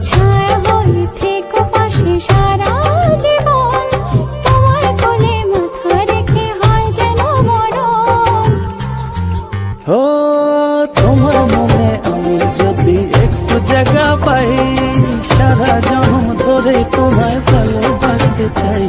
ছায়া হয়ে থেকো পাশে সারা জীবন, তোমার কোলে মাথা রেখে হয় যেন মরণ। ও তোমার মনে আমি যদি একটু জায়গা পাই, সারা জন্ম ধরে তোমায় ভালোবাসতে চাই।